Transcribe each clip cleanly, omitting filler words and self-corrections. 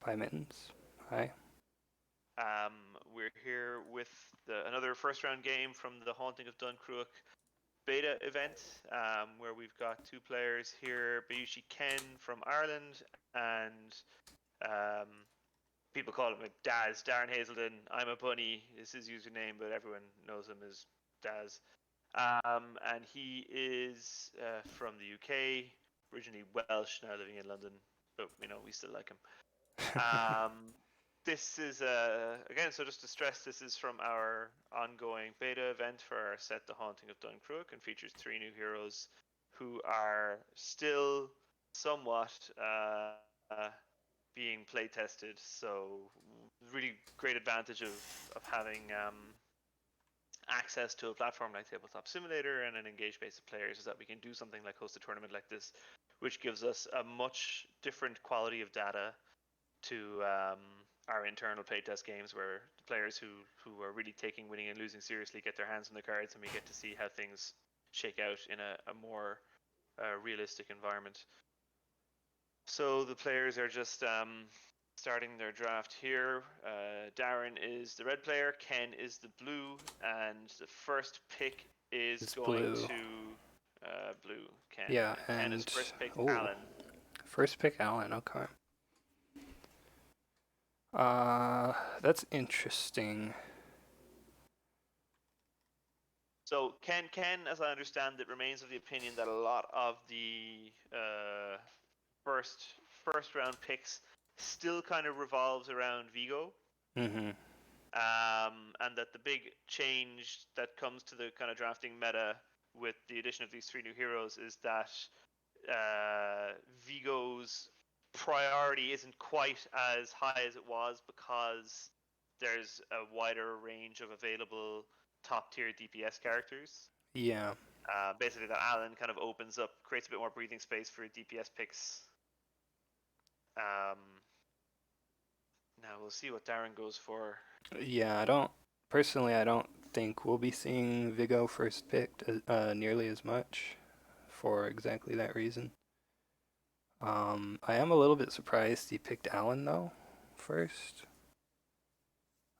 Hi, Mittens. Hi. We're here with another first round game from the Haunting of Cruach beta event, where we've got two players here, Bayushi Ken from Ireland, and um, people call him Daz, Darren Hazelden. Imabunneh is his username, but everyone knows him as Daz. And he is from the UK, originally Welsh, now living in London, but we still like him. Um, this is again, so just to stress, this is from our ongoing beta event for our set, The Haunting of Duncrook, and features three new heroes who are still somewhat being play tested. So really great advantage of having access to a platform like Tabletop Simulator and an engaged base of players is that we can do something like host a tournament like this, which gives us a much different quality of data to our internal playtest games, where the players who are really taking winning and losing seriously get their hands on the cards, and we get to see how things shake out in a more realistic environment. So the players are just starting their draft here. Darren is the red player, Ken is the blue, and the first pick is It's going blue. to blue. Ken. Yeah, Ken is and first picked oh, Alan. first pick Alan. Okay. That's interesting. So Ken, as I understand it, remains of the opinion that a lot of the first first round picks still kind of revolves around Vigo, Mm-hmm. and that the big change that comes to the kind of drafting meta with the addition of these three new heroes is that Vigo's priority isn't quite as high as it was because there's a wider range of available top tier DPS characters. Yeah. Basically, that Alan kind of opens up, creates a bit more breathing space for DPS picks. Um, Now we'll see what Darren goes for. Yeah, I don't personally. I don't think we'll be seeing Vigo first picked nearly as much for exactly that reason. I am a little bit surprised he picked Alan though first.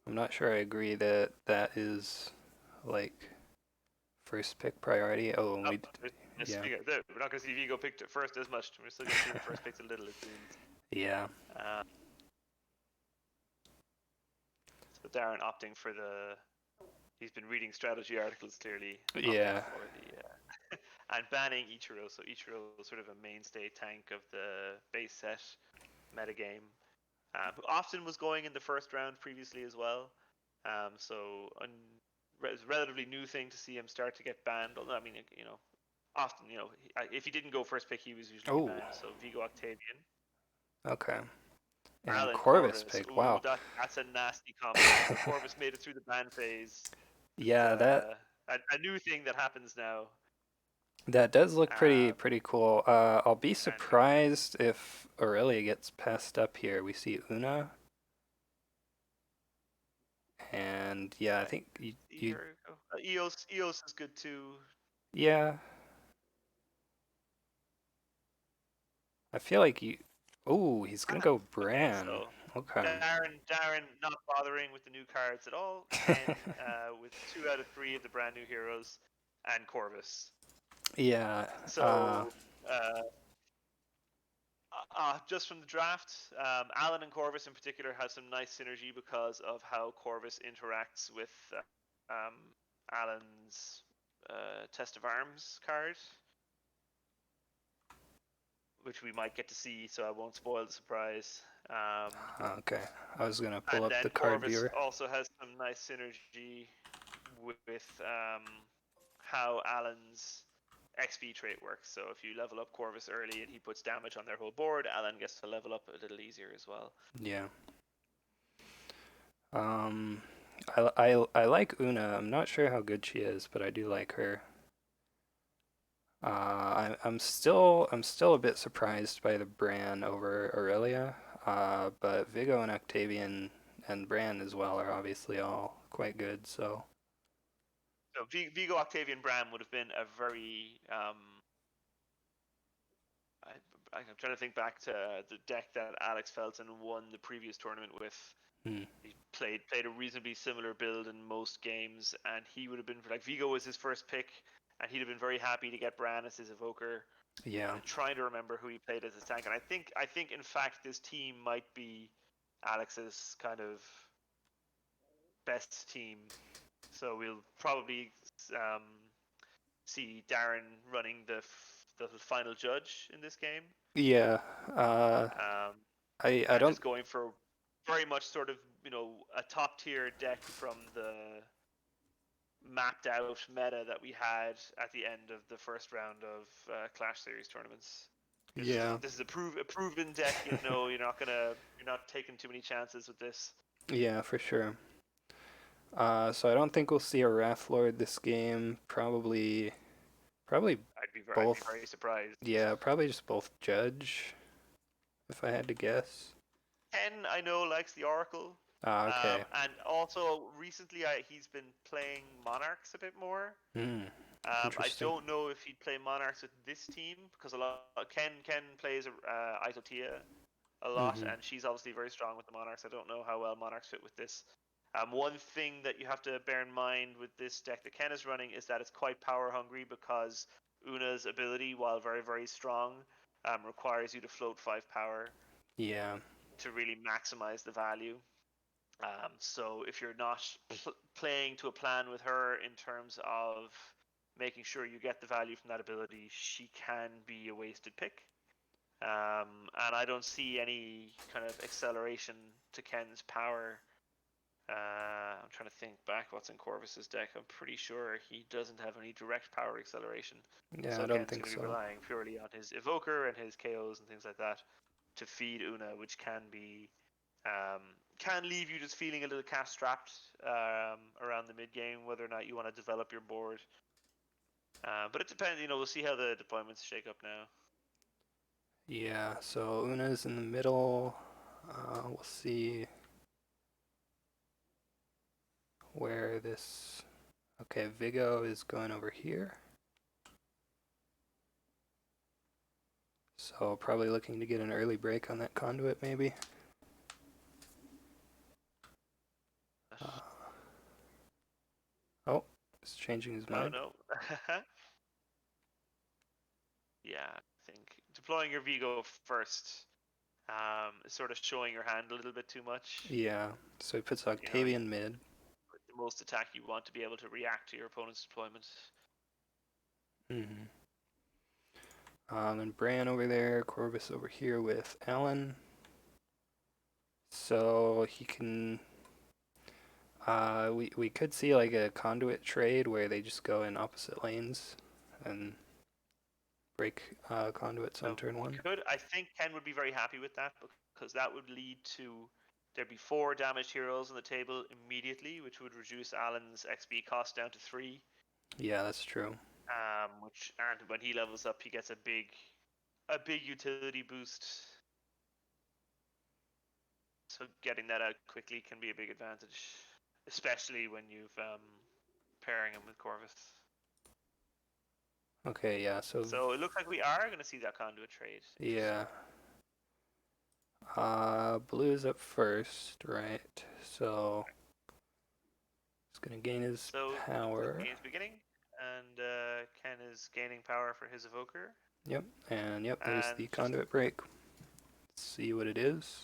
I'm not sure I agree that that is like first pick priority. Oh, and Oh, we yeah. we're not going to see Vigo picked it first as much. We're still going to see him first picked a little, it seems. Yeah. Uh, so Darren opting for the. He's been reading strategy articles clearly, opting Yeah. for the. And banning Ichiro. So Ichiro is sort of a mainstay tank of the base set metagame, who often was going in the first round previously as well. So it's a relatively new thing to see him start to get banned. Although I mean, often if he didn't go first pick, he was usually Oh, banned. So Vigo Octavian, okay. And Alan Corvus Corvus. pick. Ooh, Wow. that's a nasty combo. So Corvus made it through the ban phase. It's Yeah, that a new thing that happens now. that does look Um, pretty cool. I'll be and he got surprised if Aurelia gets passed up here. We see Una, and yeah, I think you here we go. EOS is good too. yeah. I feel like you. Oh, he's gonna go Okay, Bran. so Okay. Darren not bothering with the new cards at all. Ken with 2 out of 3 of the brand new heroes, and Corvus. Yeah. So just from the draft, Alan and Corvus in particular have some nice synergy because of how Corvus interacts with um, Alan's Test of Arms card, which we might get to see. So I won't spoil the surprise. Okay. I was gonna pull And up the then card Corvus viewer. also has some nice synergy with how Alan's XP trait works. So if you level up Corvus early and he puts damage on their whole board, Alan gets to level up a little easier as well. Yeah. Um, I like Una. I'm not sure how good she is, but I do like her. I'm still a bit surprised by the Bran over Aurelia. But Vigo and Octavian and Bran as well are obviously all quite good. So So Vigo Octavian Bram would have been a very I'm trying to think back to the deck that Alex Felton won the previous tournament with. Hmm. He played a reasonably similar build in most games, and he would have been like Vigo was his first pick, and he'd have been very happy to get Bran as his evoker. Yeah. I'm trying to remember who he played as his tank, and I think in fact this team might be Alex's kind of best team. So we'll probably um, see Darren running the final judge in this game, Yeah. Uh, um, I and don't. just going for very much sort of a top tier deck from the mapped out meta that we had at the end of the first round of Clash Series tournaments. Yeah. This is a proven deck. You're not taking too many chances with this. Yeah, for sure. So I don't think we'll see a Wrath Lord this game. Probably I'd be both. very surprised. Yeah, probably just both Judge, if I had to guess. Ken, I know, likes the Oracle, Okay. and also recently he's been playing Monarchs a bit more. Hmm. I Interesting. don't know if he'd play Monarchs with this team because a lot Ken plays Itotia a lot, Mm-hmm. and she's obviously very strong with the Monarchs. I don't know how well Monarchs fit with this. One thing that you have to bear in mind with this deck that Ken is running is that it's quite power hungry because Una's ability, while very very strong, requires you to float 5 power Yeah. to really maximize the value. So if you're not playing to a plan with her in terms of making sure you get the value from that ability, she can be a wasted pick. And I don't see any kind of acceleration to Ken's power. I'm trying to think back what's in Corvus's deck. I'm pretty sure he doesn't have any direct power acceleration. Yeah, So I don't Ken's think going to be so. relying purely on his evoker and his KOs and things like that to feed Una, which um, can leave you just feeling a little cash strapped around the mid game, whether or not you want to develop your board. But it depends. We'll see how the deployments shake up now. Yeah, so Una's in the middle. We'll see where this. Okay, Vigo is going over here. So probably looking to get an early break on that conduit, maybe. Uh, oh, he's changing his Oh mind. no. Yeah, I think deploying your Vigo first is sort of showing your hand a little bit too much. Yeah, so he puts You Octavian mid. put the most attack you want to be able to react to your opponent's deployment. Mm-hmm. And Bran over there, Corvus over here with Alan. So he can. We could see like a conduit trade where they just go in opposite lanes and break conduits on turn We one. could. I think Ken would be very happy with that because that would lead to there'd be 4 damaged heroes on the table immediately, which would reduce Alan's XP cost down to 3. Yeah, that's true. Which and when he levels up, he gets a big utility boost. So getting that out quickly can be a big advantage, especially when you've pairing him with Corvus. Okay, yeah, so So it looks like we are going to see that conduit trade. Interesting. yeah. Blue is up first, right? So he's gonna gain his So the power. game's beginning, and Ken is gaining power for his evoker, Yep, and yep, there's and the just conduit break. Let's see what it is.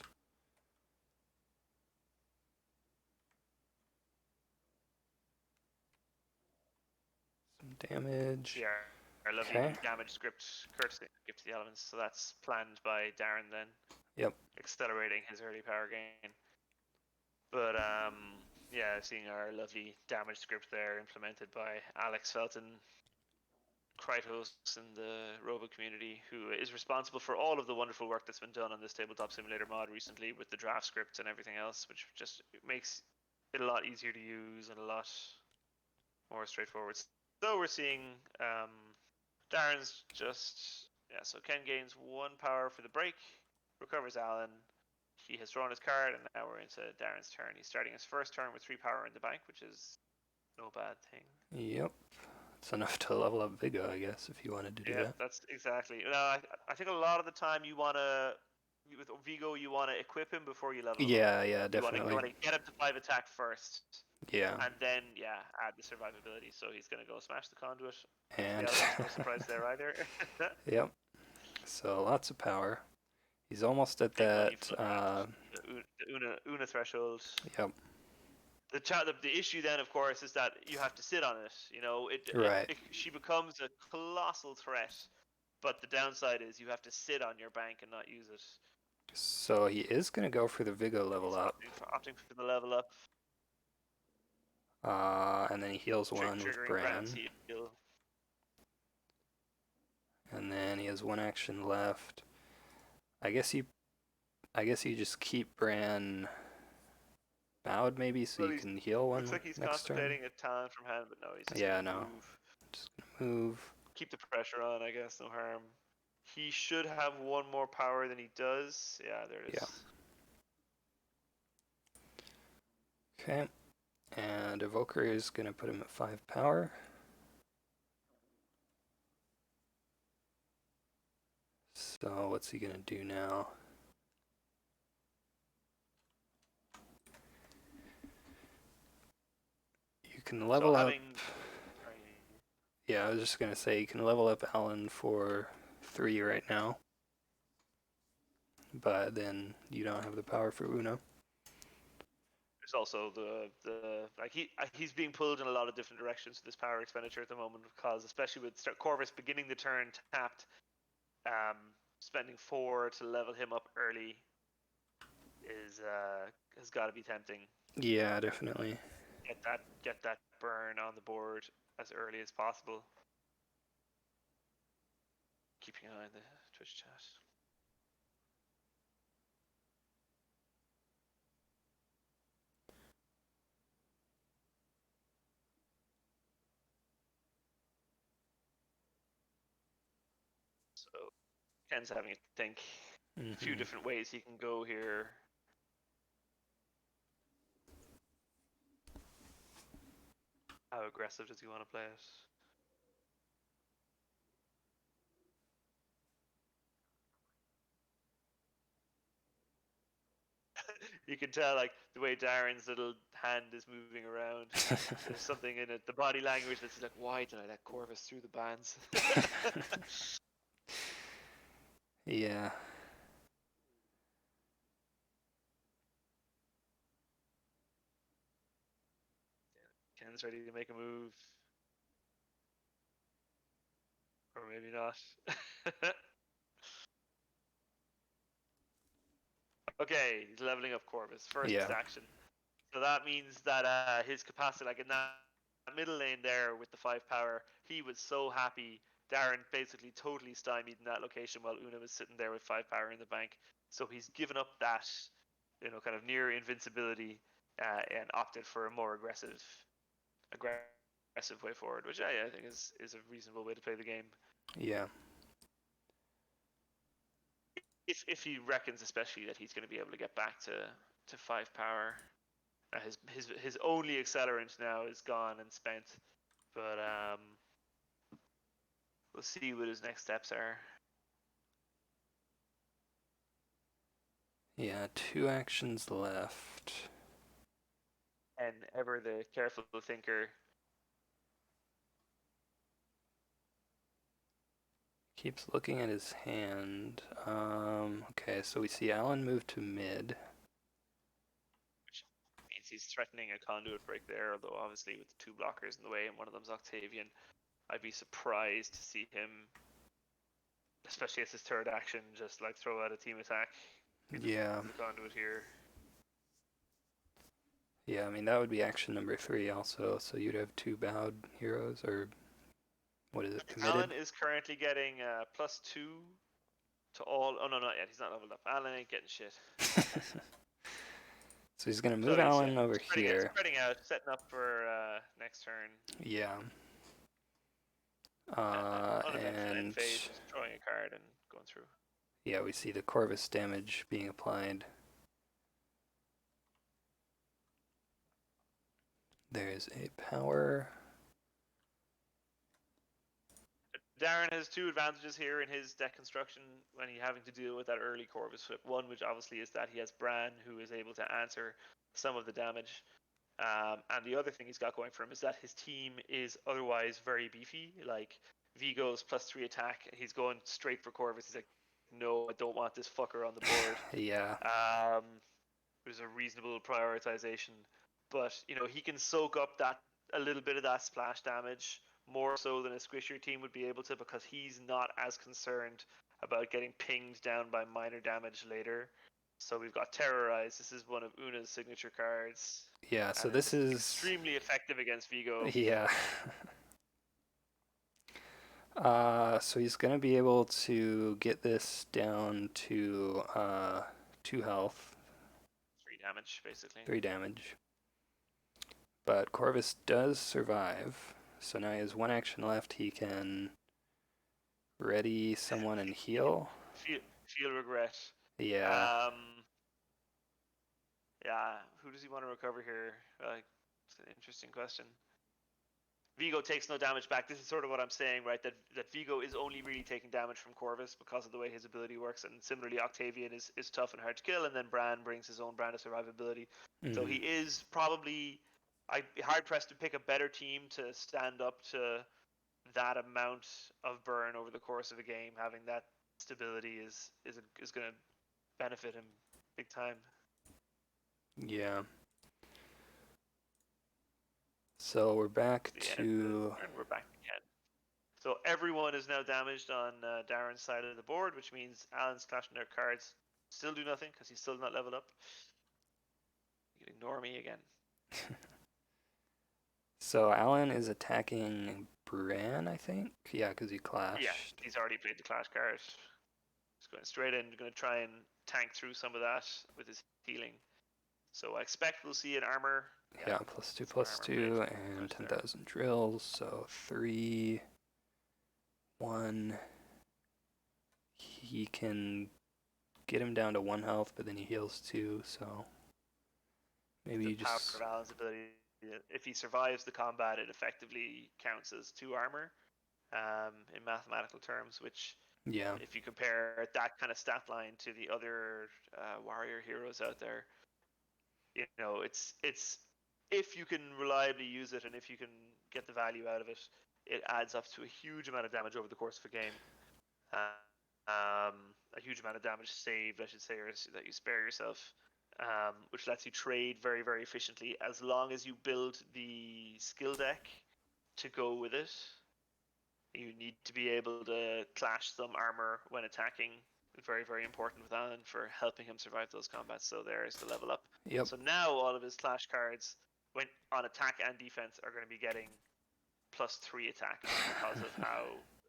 Some damage. see our lovely Okay. damage script courtesy gift to the elements. So that's planned by Darren then, Yep. accelerating his early power gain. But yeah, seeing our lovely damage script there implemented by Alex Felton, Krytos in the roba community, who is responsible for all of the wonderful work that's been done on this tabletop simulator mod recently with the draft scripts and everything else, which just makes it a lot easier to use and a lot more straightforward. So we're seeing Darren's just so Ken gains 1 power for the break, recovers Alan. He has drawn his card, and now we're into Darren's turn. He's starting his first turn with 3 power in the bank, which is no bad thing. Yep. It's enough to level up Vigo, I guess, if you wanted to do Yeah, that. that's exactly. No, I think a lot of the time you wanna with Vigo you wanna equip him before you level him up. Yeah, yeah, You definitely. wanna get him to 5 attack first, Yeah. and then yeah, add the survivability. So he's gonna go smash the conduit. The And elephants, no surprise there either. yep. So lots of power. He's almost at Big money that. for the draft. The Una threshold. Yep. The issue then, of course, is that you have to sit on it. You know, Right. she becomes a colossal threat, but the downside is you have to sit on your bank and not use it. So he is gonna go for the Vigo level He's up. opting for the level up, And then he heals one with triggering Bran's Bran. heal. And then he has one action left. I guess you just keep Bran bowed maybe so Well, you he can heal looks one like he's next turn. contemplating a talent from hand, but no, he's just Yeah, gonna no. move. Just gonna move. Keep the pressure on, I guess. No harm. He should have one more power than he does. Yeah, there it Yeah. is. Okay. And Evoker is gonna put him at 5 power. So what's he gonna do now? You can So level up. having Yeah, I was just gonna say you can level up Alan for 3 right now, but then you don't have the power for Uno. there's also the like he's being pulled in a lot of different directions with this power expenditure at the moment because especially with Corvus beginning the turn tapped, um, spending 4 to level him up early is has got to be tempting. Yeah, definitely. Get that burn on the board as early as possible. Keeping an eye on the Twitch chat. So Ken's having a think. A few different ways he can go here. How aggressive does he want to play it? You can tell like the way Darren's little hand is moving around. There's something in it, the body language that's like, why did I let Corvus through the bands? Yeah. Ken's ready to make a move. Or maybe not. Okay, he's leveling up Corvus. First Yeah. action. So that means that his capacity, like in that middle lane there with the 5 power, he was so happy. Darren basically totally stymied in that location while Una was sitting there with 5 power in the bank. So he's given up that, kind of near invincibility and opted for a more aggressive way forward, which I think is a reasonable way to play the game. Yeah. If he reckons especially that he's going to be able to get back to 5 power. His only accelerant now is gone and spent, but we'll see what his next steps are. Yeah, 2 actions left. And ever the careful thinker. Keeps looking at his hand. Okay, so we see Alan move to mid. Which means he's threatening a conduit break there, although obviously with the 2 blockers in the way and one of them's Octavian, I'd be surprised to see him, especially as his third action, just like throw out a team attack. Yeah. The conduit here. Yeah, I mean, that would be action number 3 also, so you'd have 2 bowed heroes, or what is it, committed? Alan is currently getting +2 to all. Oh no, not yet. He's not leveled up. Alan ain't getting shit. So he's going to So move he's Alan over here. spreading out, setting up for next turn. Yeah. Uneventful end And phase, just drawing a card and going through. yeah, we see the Corvus damage being applied. There is a power. Darren has two advantages here in his deck construction when he's having to deal with that early Corvus flip. One, which obviously is that he has Bran, who is able to answer some of the damage. And the other thing he's got going for him is that his team is otherwise very beefy. Like Vigo's +3 attack, he's going straight for Corvus. He's like, no, I don't want this fucker on the board. Yeah. There's a reasonable prioritization, but he can soak up that a little bit of that splash damage more so than a squishier team would be able to, because he's not as concerned about getting pinged down by minor damage later. So we've got Terrorize. This is one of Una's signature cards. Yeah, so And this it's is extremely effective against Vigo. yeah. So he's gonna be able to get this down to 2 health, 3 damage, basically. 3 damage. But Corvus does survive, so now he has 1 action left. He can ready someone and heal. Feel regret. Yeah. Yeah. Who does he want to recover here? It's an interesting question. Vigo takes no damage back. This is sort of what I'm saying, right? That Vigo is only really taking damage from Corvus because of the way his ability works. And similarly, Octavian is tough and hard to kill, and then Bran brings his own brand of survivability. So he is probably, I'd be hard pressed to pick a better team to stand up to that amount of burn over the course of a game. Having that stability is going to benefit him big time. Yeah. So we're back to. And we're back again. So everyone is now damaged on Darren's side of the board, which means Alan's clashing their cards still do nothing because he's still not leveled up. You can ignore me again. So Alan is attacking Bran, I think. Yeah, because he clashed. Yeah, he's already played the clash card. He's going straight in, going to try and tank through some of that with his healing. So I expect we'll see an armor. Yeah, +2/+2 and 10,000 drills. So 3, 1. He can get him down to 1 health, but then he heals 2. So maybe you just. Power of Alan's ability. If he survives the combat, it effectively counts as 2 armor in mathematical terms, which, yeah, if you compare that kind of stat line to the other warrior heroes out there, it's if you can reliably use it and if you can get the value out of it, it adds up to a huge amount of damage over the course of a game. A huge amount of damage saved, I should say, or that you spare yourself. Which lets you trade very, very efficiently as long as you build the skill deck to go with it. You need to be able to clash some armor when attacking. Very, very important with Alan for helping him survive those combats. So there is the level up. Yep. So now all of his clash cards, when on attack and defense, are going to be getting +3 attack because of how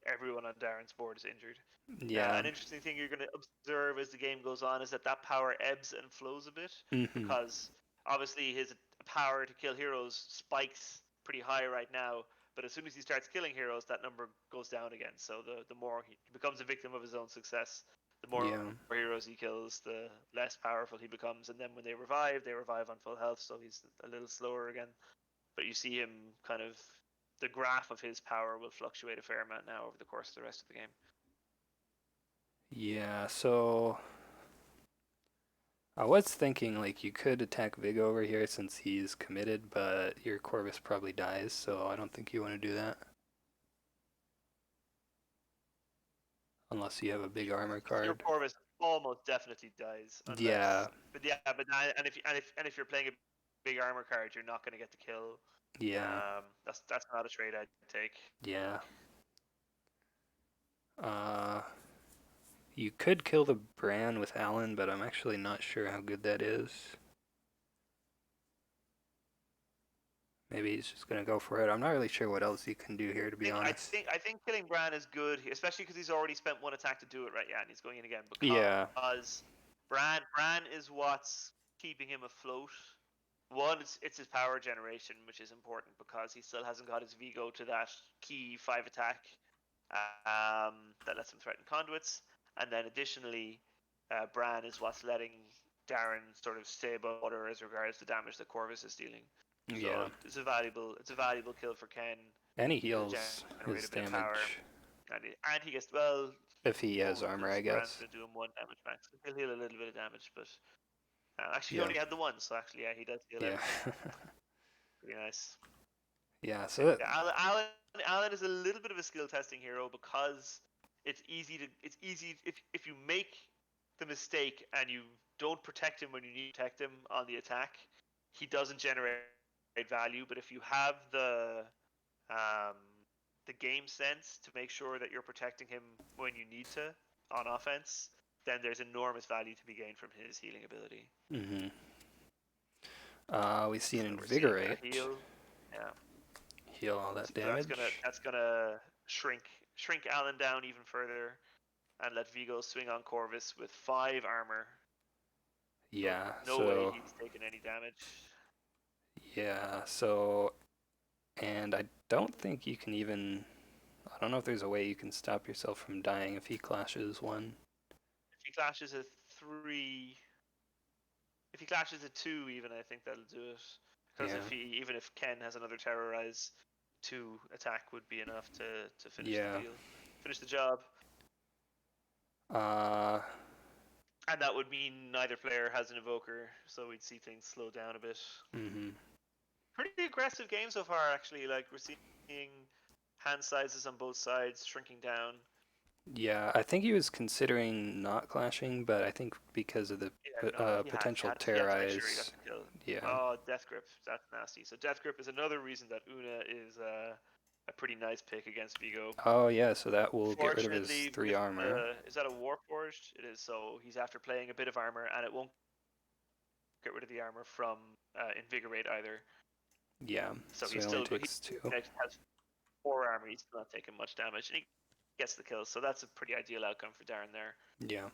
everyone on Darren's board is injured. Yeah. An interesting thing you're going to observe as the game goes on is that power ebbs and flows a bit, because obviously his power to kill heroes spikes pretty high right now, but as soon as he starts killing heroes, that number goes down again. So the more he becomes a victim of his own success, the more heroes he kills, the less powerful he becomes. And then when they revive on full health, so he's a little slower again. But you see him kind of, the graph of his power will fluctuate a fair amount now over the course of the rest of the game. Yeah, so I was thinking, like, you could attack Vigo over here since he's committed, but your Corvus probably dies, so I don't think you want to do that. Unless you have a big armor card. Your Corvus almost definitely dies. Unless, yeah. But if you're playing a big armor card, you're not going to get the kill. Yeah. That's not a trade I'd take. Yeah. You could kill the Bran with Alan, but I'm actually not sure how good that is. Maybe he's just gonna go for it. I'm not really sure what else you can do here, to be honest. I think killing Bran is good, especially because he's already spent 1 attack to do it, right? Yeah, and he's going in again because Bran is what's keeping him afloat. One, it's his power generation, which is important because he still hasn't got his Vigo to that key 5 attack that lets him threaten conduits. And then additionally, Bran is what's letting Darren sort of stay above water as regards the damage that Corvus is dealing. So it's a valuable kill for Ken. And he heals his damage. And he gets, well, If he has oh, armor, because I Brand's guess. going to do him 1 damage max. He'll heal a little bit of damage, but actually he Yeah. only had the one, so actually, yeah, he does heal Yeah. everything. Pretty nice. Yeah. So that. Yeah, Alan is a little bit of a skill testing hero because it's easy if you make the mistake and you don't protect him when you need to protect him on the attack, he doesn't generate value. But if you have um, the game sense to make sure that you're protecting him when you need to on offense, then there's enormous value to be gained from his healing ability. Mm-hmm. We see an So we're seeing a invigorate. heal. Yeah. Heal all that So damage. that's gonna shrink Alan down even further, and let Vigo swing on Corvus with 5 armor. So Yeah. no way So he's taking any damage. yeah. So and I don't think you can even. I don't know if there's a way you can stop yourself from dying if he clashes one. If he clashes a 3, if he clashes a 2, even I think that'll do it. Because Yeah. even if Ken has another terrorize, 2 attack would be enough to finish the Yeah. deal, finish the job. Uh. And that would mean neither player has an evoker, so we'd see things slow down a bit. Mm-hmm. Pretty aggressive game so far, actually. Like, we're seeing hand sizes on both sides shrinking down. Yeah, I think he was considering not clashing, but I think because of the Yeah, no, potential he had to make sure he got terrorize. the kill. Yeah. Oh, Death Grip, that's nasty. So Death Grip is another reason that Una is a pretty nice pick against Vigo. Oh yeah, so that will get rid of his Fortunately, 3 with armor. is that a Warforged? It is. So he's after playing a bit of armor, and it won't get rid of the armor from Invigorate either. Yeah, So so he's he only still he takes 2. has 4 armor. He's still not taking much damage, and he gets the kill. So that's a pretty ideal outcome for Darren there. Yeah.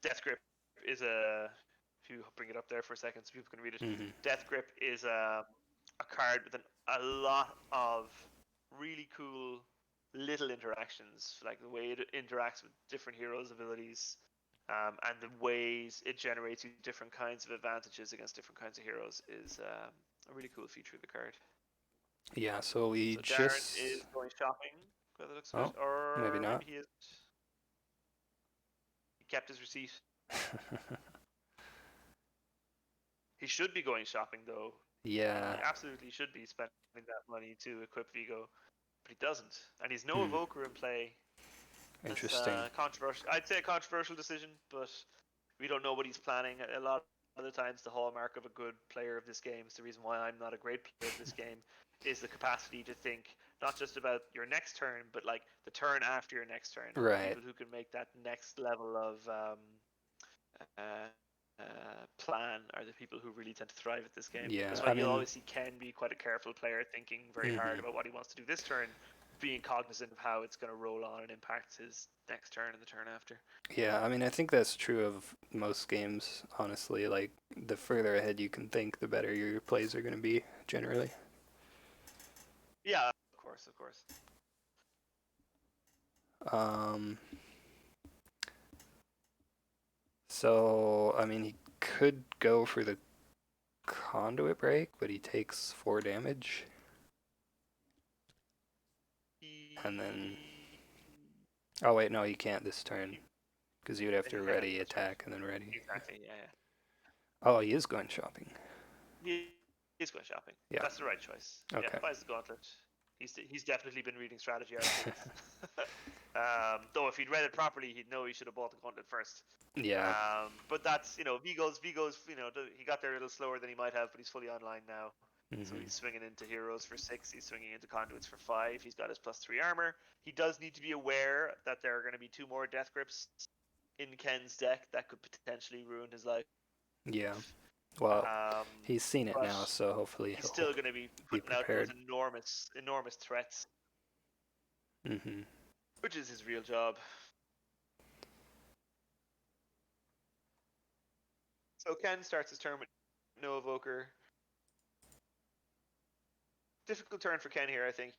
Death Grip is a. If you bring it up there for a second so people can read it. Mm-hmm. Death Grip is a card with a lot of really cool little interactions, like the way it interacts with different heroes' abilities, and the ways it generates you different kinds of advantages against different kinds of heroes is a really cool feature of the card. Yeah, so we So Darren just. is going shopping by the looks of it, Oh, maybe or not. maybe he is. He kept his receipt. He should be going shopping though. Yeah. He absolutely should be spending that money to equip Vigo, but he doesn't. And he's no Hmm. evoker in play. That's Interesting. controversial. I'd say a controversial decision, but we don't know what he's planning. A lot of the times, the hallmark of a good player of this game is the reason why I'm not a great player of this game is the capacity to think not just about your next turn, but like the turn after your next turn. Right. People who can make that next level of plan are the people who really tend to thrive at this game. Yeah, That's why I you'll mean, always see Ken be quite a careful player, thinking very hard hmm about what he wants to do this turn, being cognizant of how it's going to roll on and impact his next turn and the turn after. yeah, I mean, I think that's true of most games, honestly. Like, the further ahead you can think, the better your plays are going to be, generally. Yeah, of course, of course. Um, so, I mean, he could go for the conduit break, but he takes 4 damage. And then. He... Oh, wait, no, he can't this turn. Because you would have Then to he can't. ready, That's right. attack, and then ready. Exactly. Yeah. Oh, he is going shopping. He's going shopping. Yeah. That's the right choice. Yeah, Okay. buys the gauntlet. He's definitely been reading strategy articles. Though if he'd read it properly, he'd know he should have bought the gauntlet first. Yeah. But that's Vigo's he got there a little slower than he might have, but he's fully online now. So hmm he's swinging into heroes for 6. He's swinging into conduits for 5. He's got his +3 armor. He does need to be aware that there are going to be 2 more death grips in Ken's deck that could potentially ruin his life. Yeah. Well, Um, he's seen it but now, so hopefully he's he'll still going to be be putting out those prepared. enormous threats, hmm which is his real job. So Ken starts his turn with no evoker. Difficult turn for Ken here, I think.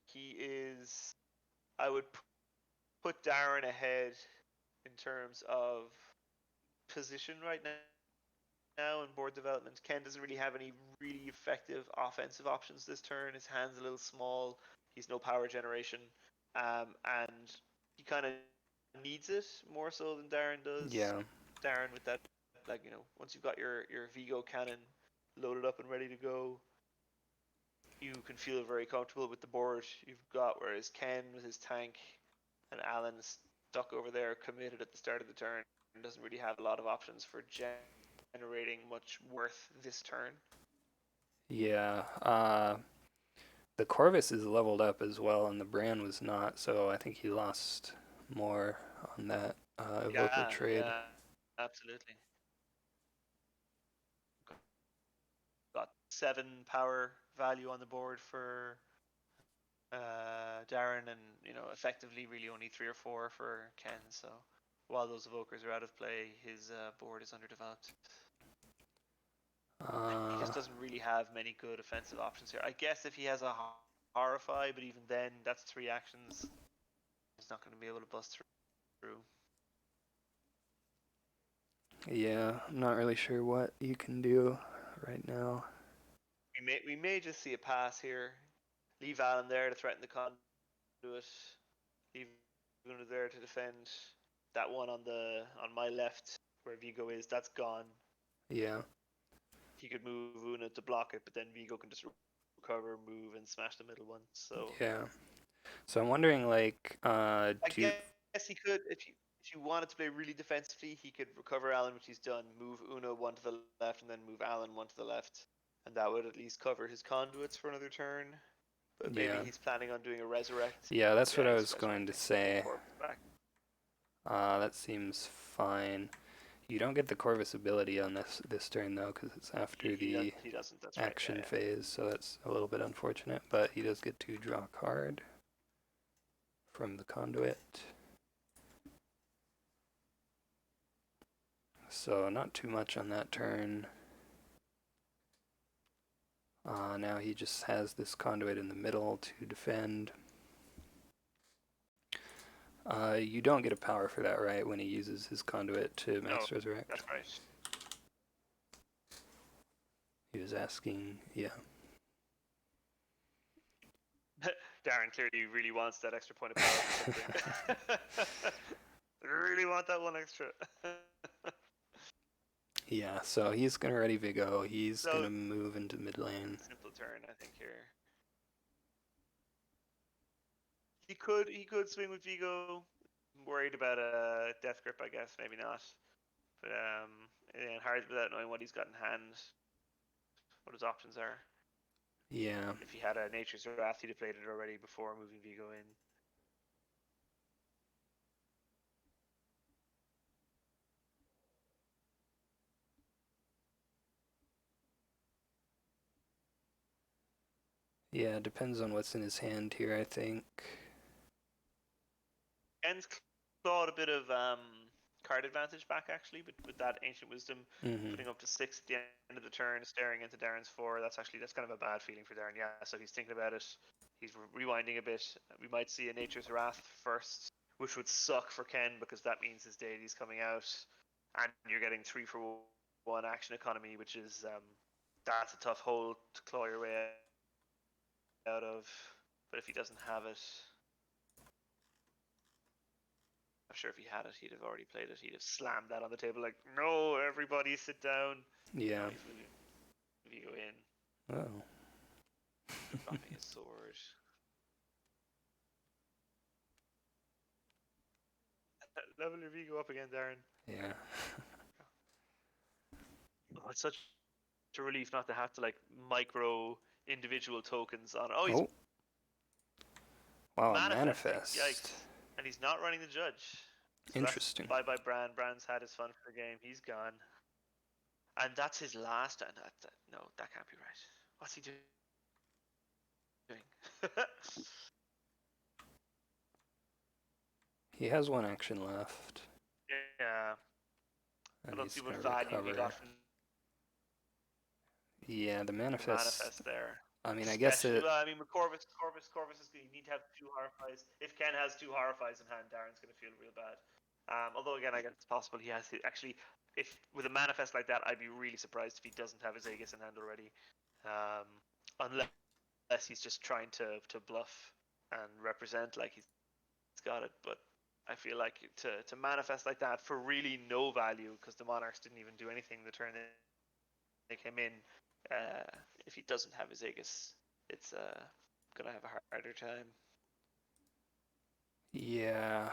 I would put Darren ahead in terms of position right now in board development. Ken doesn't really have any really effective offensive options this turn. His hand's a little small. He's no power generation. and he kind of needs it more so than Darren does. Yeah. Darren with that, like once you've got your Vigo cannon loaded up and ready to go, you can feel very comfortable with the board you've got. Whereas Ken with his tank and Alan's stuck over there, committed at the start of the turn, doesn't really have a lot of options for generating much worth this turn. Yeah. The Corvus is leveled up as well, and the Bran was not, so I think he lost more on that evoker Yeah, trade. yeah, absolutely. Got 7 power value on the board for Darren, and effectively really only 3 or 4 for Ken. So while those evokers are out of play, his board is underdeveloped. He Uh, just doesn't really have many good offensive options here. I guess if he has a horrify, but even then, that's 3 actions. He's not going to be able to bust through. yeah, I'm not really sure what you can do right now. We may just see a pass here. Leave Alan there to threaten the conduit. Leave Una there to defend. That one on my left where Vigo is, that's gone. Yeah. He could move Una to block it, but then Vigo can just recover, move, and smash the middle one. So Yeah. So I'm wondering, like, I guess he could, if you wanted to play really defensively, he could recover Alan, which he's done, move Una one to the left, and then move Alan one to the left, and that would at least cover his conduits for another turn. But maybe yeah, he's planning on doing a resurrect. yeah, that's Yeah, what I he's was going to resurrecting. Getting the say. corpse back. That seems fine. You don't get the Corvus ability on this turn though, because it's after the He doesn't. That's right. Yeah, action yeah. phase, so that's a little bit unfortunate. But he does get to draw a card from the conduit. So not too much on that turn. Now he just has this conduit in the middle to defend. You don't get a power for that, right, when he uses his conduit to No, mass resurrect? that's right. He was asking, yeah. Darren clearly really wants that extra point of power for something. I really want that one extra. Yeah, so he's going to ready Vigo. He's going So to move into mid lane. simple turn, I think here. He could swing with Vigo. Worried about a death grip, I guess. Maybe not. But and hard without knowing what he's got in hand, what his options are. Yeah, If he had a Nature's Wrath, he'd have played it already before moving Vigo in. yeah, depends on what's in his hand here, I think. Ken's clawed a bit of card advantage back actually, but with that Ancient Wisdom Mm-hmm. putting up to 6 at the end of the turn, staring into Darren's 4. That's kind of a bad feeling for Darren. Yeah, so he's thinking about it. He's rewinding a bit. We might see a Nature's Wrath first, which would suck for Ken because that means his deity's coming out, and you're getting 3-for-1 action economy, which is that's a tough hole to claw your way out of. But if he doesn't have it, I'm sure if he had it, he'd have already played it. He'd have slammed that on the table like, "No, everybody sit down." No, Yeah. he's moving. If you go in, Oh. dropping his sword. Level your Vigo up again, Darren. Yeah. Oh, it's such a relief not to have to like micro individual tokens on. Oh, he's Oh, wow, a manifesting. manifest. Yikes! And he's not running the judge. So that's Interesting. bye bye Bran. Bran's had his fun for the game. He's gone. And that's his last. And no, that can't be right. What's he doing? He has one action left, Yeah, I and don't he's see what going to value he got recover. from Yeah, the the manifest. manifest there. I mean, I guess Especially, it. well, I mean, with Corvus is good. You need to have 2 horrifies. If Ken has 2 horrifies in hand, Darren's going to feel real bad. Although again, I guess it's possible he has actually. If with a manifest like that, I'd be really surprised if he doesn't have his Aegis in hand already, unless he's just trying to bluff and represent like he's got it, but I feel like to manifest like that for really no value, because the Monarchs didn't even do anything the turn they came in. Uh, if he doesn't have his Aegis, it's gonna have a harder time. Yeah.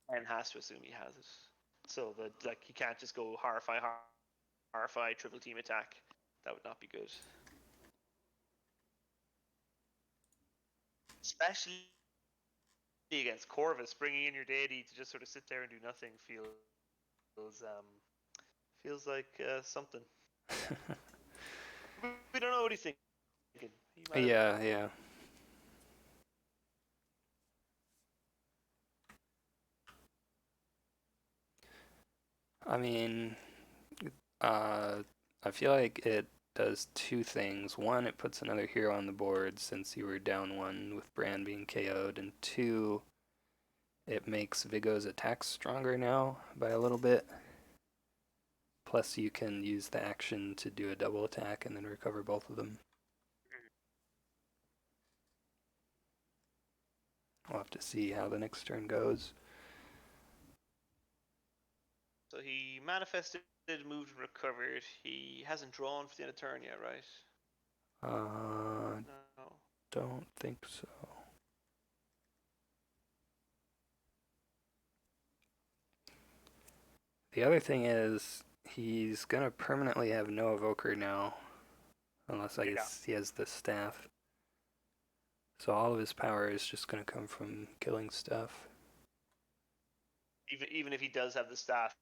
And has to assume he has it. So that like he can't just go horrify, triple team attack. That would not be good. Especially against Corvus, bringing in your deity to just sort of sit there and do nothing feels like something. We don't know what he's thinking. He might have. Yeah, yeah. I mean, uh, I feel like it does two things. One, it puts another hero on the board since you were down one with Bran being KO'd, and two, it makes Vigo's attacks stronger now by a little bit. Plus, you can use the action to do a double attack and then recover both of them. We'll have to see how the next turn goes. So he manifested, moved, and recovered. He hasn't drawn for the end of turn yet, right? No. Don't think so. The other thing is, he's gonna permanently have no evoker now, unless I guess he has the staff. So all of his power is just gonna come from killing stuff. Even if he does have the staff,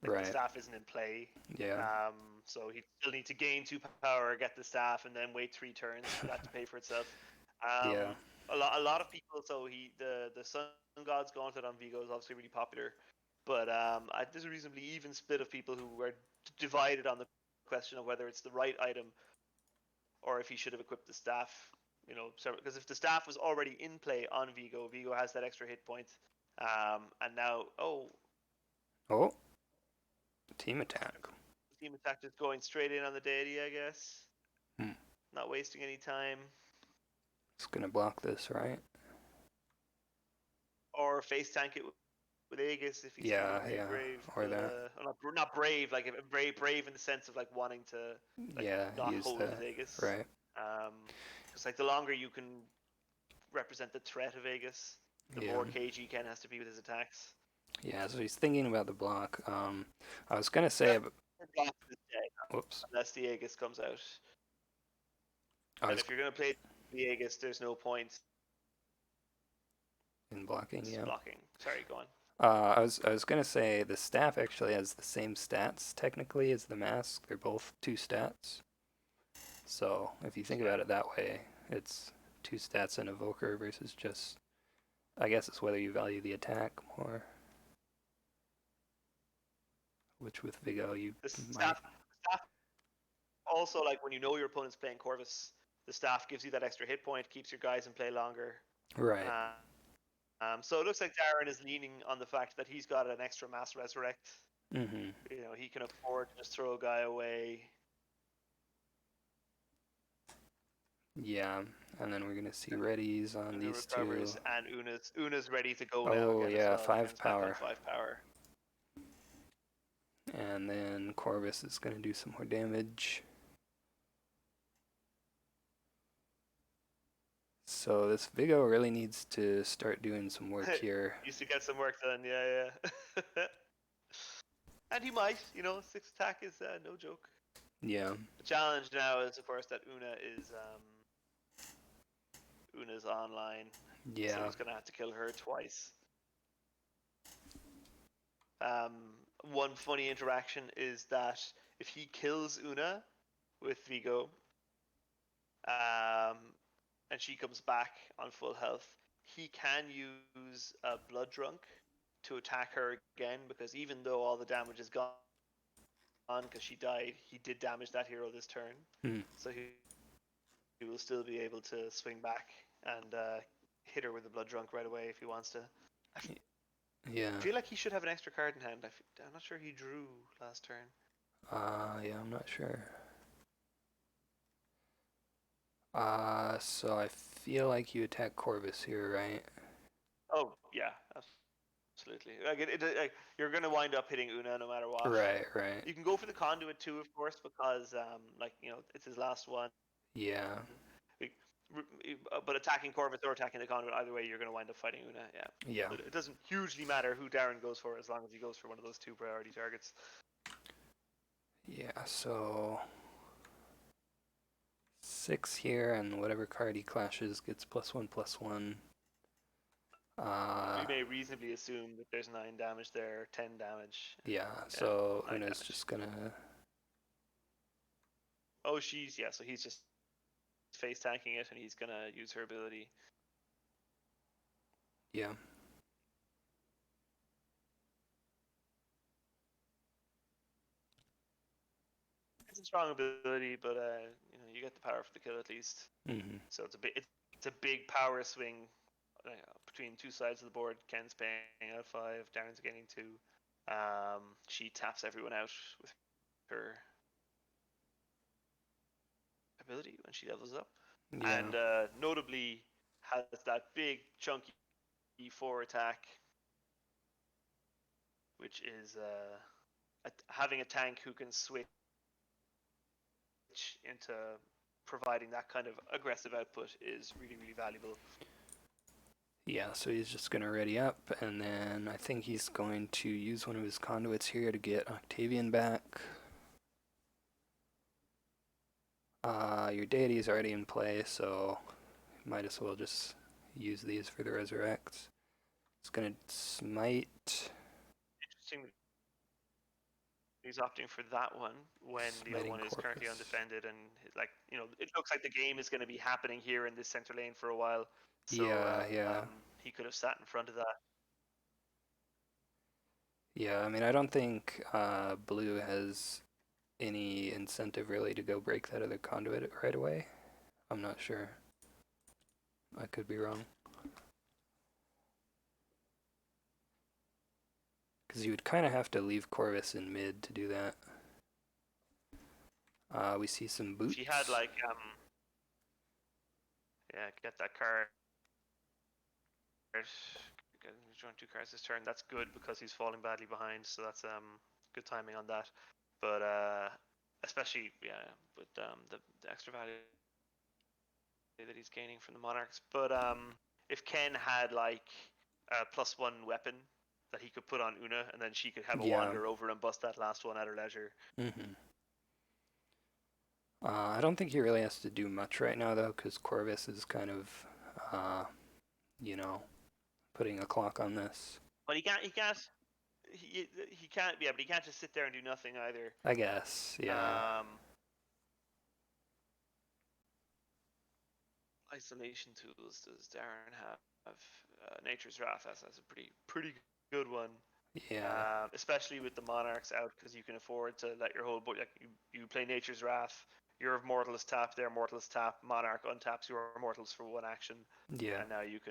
like the Right. staff isn't in play. Yeah. So he still need to gain 2 power, get the staff, and then wait 3 turns for that to pay for itself. Yeah. A lot of people. So the Sun God's Gauntlet on Vigo is obviously really popular, but there's a reasonably even split of people who are divided on the question of whether it's the right item or if he should have equipped the staff. You know, because if the staff was already in play on Vigo, Vigo has that extra hit point, and now Oh, team attack. team attack just going straight in on the deity, I guess. Hmm. Not wasting any time. It's gonna block this, right? Or face tank it with Aegis if he's feeling Yeah, really yeah. brave. Or that. Not brave, like brave in the sense of like wanting to like Yeah, not use hold that. his Aegis. Right. Because like the longer you can represent the threat of Aegis, the Yeah. more cagey Ken has to be with his attacks. Yeah, so he's thinking about the block. I was gonna say, whoops. Unless the Aegis comes out. I And was if you're going to play the Aegis, there's no point in blocking. Yeah. blocking. Sorry, go on. I was gonna say the staff actually has the same stats technically as the mask. They're both 2 stats. So if you think about it that way, it's 2 stats and evoker versus just. I guess it's whether you value the attack more. Which with Vigo you The might. staff also, like when you know your opponent's playing Corvus, the staff gives you that extra hit point, keeps your guys in play longer. Right. So it looks like Darren is leaning on the fact that he's got an extra mass resurrect. Mm-hmm. You know, he can afford to just throw a guy away. Yeah, and then we're gonna see readies on Una these two. recovers, and Una's ready to go now Oh again as yeah, well. 5 power. 5 power. And then Corvus is gonna do some more damage. So this Vigo really needs to start doing some work here. Used to get some work done, yeah. And he might, 6 attack is no joke. Yeah. The challenge now is, of course, that Una's online, so Yeah. he's gonna have to kill her twice. One funny interaction is that if he kills Una with Vigo, and she comes back on full health, he can use a Blood Drunk to attack her again, because even though all the damage is gone because she died, he did damage that hero this turn. So he will still be able to swing back and hit her with the Blood Drunk right away if he wants to. Yeah. I feel like he should have an extra card in hand. I'm not sure he drew last turn. Yeah, I'm not sure. So I feel like you attack Corvus here, right? Oh yeah, absolutely. Like, you're gonna wind up hitting Una no matter what. Right, right. You can go for the conduit too, of course, because like it's his last one. Yeah, Like, but attacking Corvus or attacking the conduit, either way, you're gonna wind up fighting Una. Yeah. yeah, But it doesn't hugely matter who Darren goes for as long as he goes for one of those two priority targets. yeah. So 6 here, and whatever card he clashes gets +1/+1. We Uh, may reasonably assume that there's 9 damage there, 10 damage. yeah. Yeah, So 9 damage. Una's just gonna, Oh, yeah. So he's just face tanking it, and he's gonna use her ability. yeah, It's a strong ability, but you get the power for the kill at least. mm-hmm. So it's a big power swing between two sides of the board. Ken's paying out 5, Darren's getting 2. She taps everyone out with her ability when she levels up, Yeah, and notably has that big chunky 4 attack, which is having a tank who can switch into providing that kind of aggressive output is really, really valuable. yeah. So he's just gonna ready up, and then I think he's going to use one of his conduits here to get Octavian back. Your deity is already in play, so might as well just use these for the resurrects. It's gonna smite. Interesting, he's opting for that one when the other Smiting one is currently Corvus. undefended, and like it looks like the game is going to be happening here in this center lane for a while. So Yeah, yeah. he could have sat in front of that. Yeah, I mean, I don't think Blue has any incentive really to go break that other conduit right away. I'm not sure. I could be wrong. Because you would kind of have to leave Corvus in mid to do that. We see some If he had boots. like yeah, get that card. Drawing 2 cards this turn. That's good because he's falling badly behind. So that's good timing on that. But especially with the extra value that he's gaining from the Monarchs. But if Ken had like a +1 weapon that he could put on Una, and then she could have a Yeah. wander over and bust that last one at her leisure. Mm-hmm. I don't think he really has to do much right now though, because Corvus is kind of, uh, you know, putting a clock on this. But he can't. He can't. Yeah, but he can't just sit there and do nothing either. I guess. Yeah. Isolation tools does Darren have? Nature's Wrath that's a pretty good one. Yeah. Especially with the Monarchs out, because you can afford to let your whole board. Like you play Nature's Wrath, your Mortalist tap, their Mortalist tap, Monarch untaps your Mortals for 1 action, Yeah. and now you've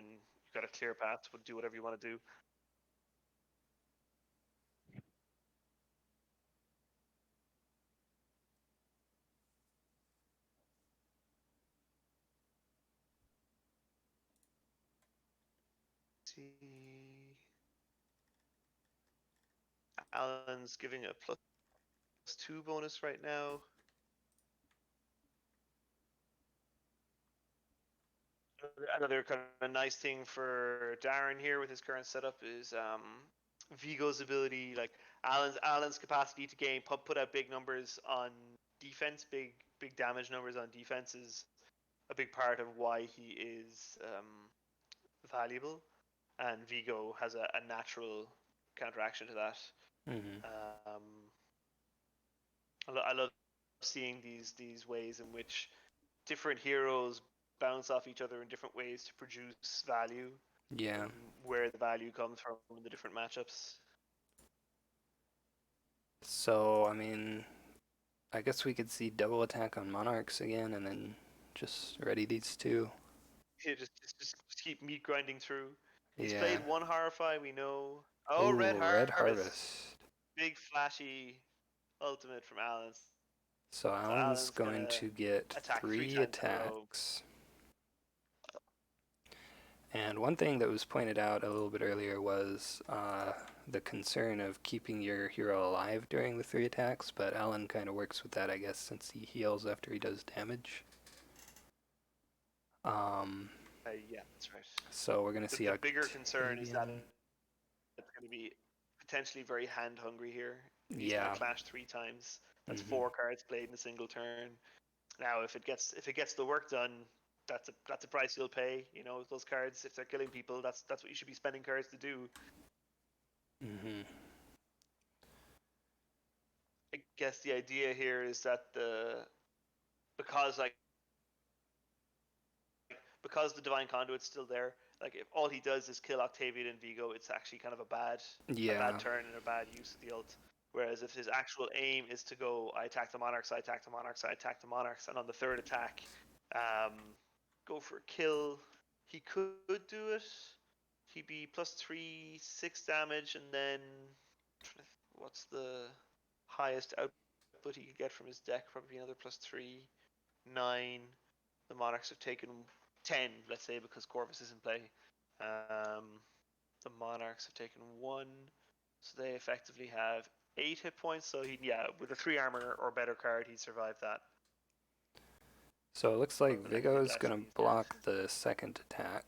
got a clear path to do whatever you want to do. See, Alan's giving a +2 bonus right now. Another kind of nice thing for Darren here with his current setup is Vigo's ability, like Alan's capacity to put out big numbers on defense, big damage numbers on defense is a big part of why he is valuable, and Vigo has a natural counteraction to that. Mm-hmm. Um, I love seeing these ways in which different heroes bounce off each other in different ways to produce value, Yeah. and where the value comes from in the different matchups. So, I mean, I guess we could see double attack on Monarchs again and then just ready these two. Just keep meat grinding through. He's Yeah. played one Horrify, we know. Oh, Red Ooh, Red Harvest. Harvest. Big flashy ultimate from Alan. So So Alan's Alan's going gonna to get attack three 3 times in a row. attacks. And one thing that was pointed out a little bit earlier was the concern of keeping your hero alive during the 3 attacks, but Alan kind of works with that, I guess, since he heals after he does damage. Um, Yeah, that's right. so we're going to see The bigger concern is that Octavian. it's going to be potentially very hand hungry here. If he's going Yeah. to clash 3 times, that's Mm-hmm. 4 cards played in a single turn. Now, if it gets the work done, that's a price you'll pay. You know, those cards, if they're killing people, that's what you should be spending cards to do. Mm-hmm. I guess the idea here is that because like because the divine conduit's still there, like if all he does is kill Octavian and Vigo, it's actually kind of a Yeah. bad turn and a bad use of the ult. Whereas if his actual aim is to go, I attack the monarchs, I attack the monarchs, I attack the monarchs, and on the third attack, um, go for a kill, he could do it. He'd be +3, 6 damage, and then what's the highest output he could get from his deck? Probably another +3, 9. The monarchs have taken 10, let's say, because Corvus is in play. The monarchs have taken 1, so they effectively have 8 hit points. So with a 3 armor or better card, he'd survive that. So it looks like But I think he's Vigo's less when going to he's dead. block the second attack.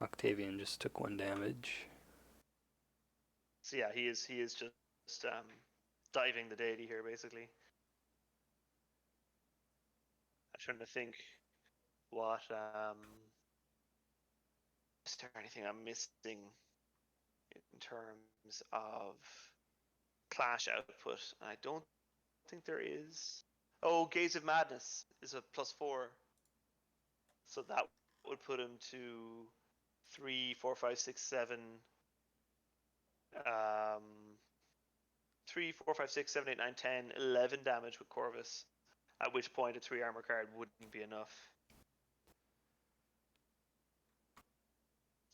Octavian just took 1 damage. So yeah, he is just diving the deity here basically. I'm trying to think what is there anything I'm missing in terms of clash output? I don't think there is. Oh, Gaze of Madness is a +4, so that would put him to 3, 4, 5, 6, 7. 3, 4, 5, 6, 7, 8, 9, 10, 11 damage with Corvus. At which point a 3 armor card wouldn't be enough.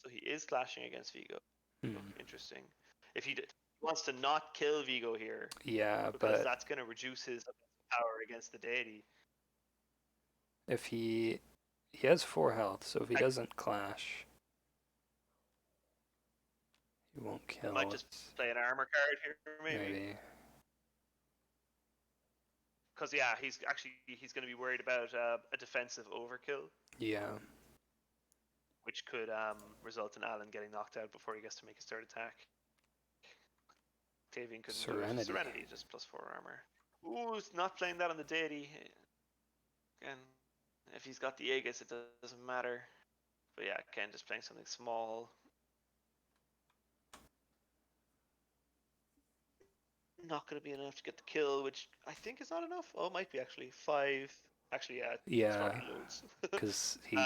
So he is clashing against Vigo. Interesting. If he wants to not kill Vigo here, Yeah, because but that's going to reduce his power against the deity. if he has 4 health, so if he doesn't clash, he won't Might kill. just play an armor card here, maybe. Maybe. Because he's going to be worried about a defensive overkill. Yeah. Which could result in Alan getting knocked out before he gets to make his third attack. Octavian couldn't do it. Serenity. Serenity, just +4 armor. Ooh, it's not playing that on the deity. Again, if he's got the Aegis, it doesn't matter. But yeah, again, just playing something small. Not going to be enough to get the kill, which I think is not enough. Oh, it might be actually. 5. Actually, yeah, it's Yeah, fucking loads. because he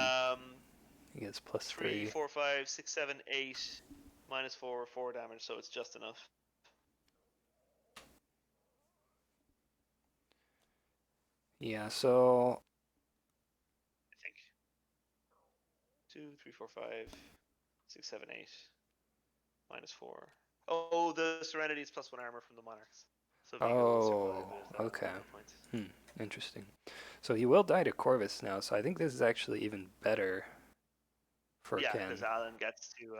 gets 3, +3. 4, 5, 6, 7, 8, -4, 4 damage, so it's just enough. Yeah, so I think. 2, 3, 4, 5, 6, 7, 8, -4. Oh, the Serenity is +1 armor from the Monarchs. So Vigo will survive oh, with okay. no points. Interesting. So he will die to Corvus now, so I think this is actually even better for Yeah, Ken. because Alan gets to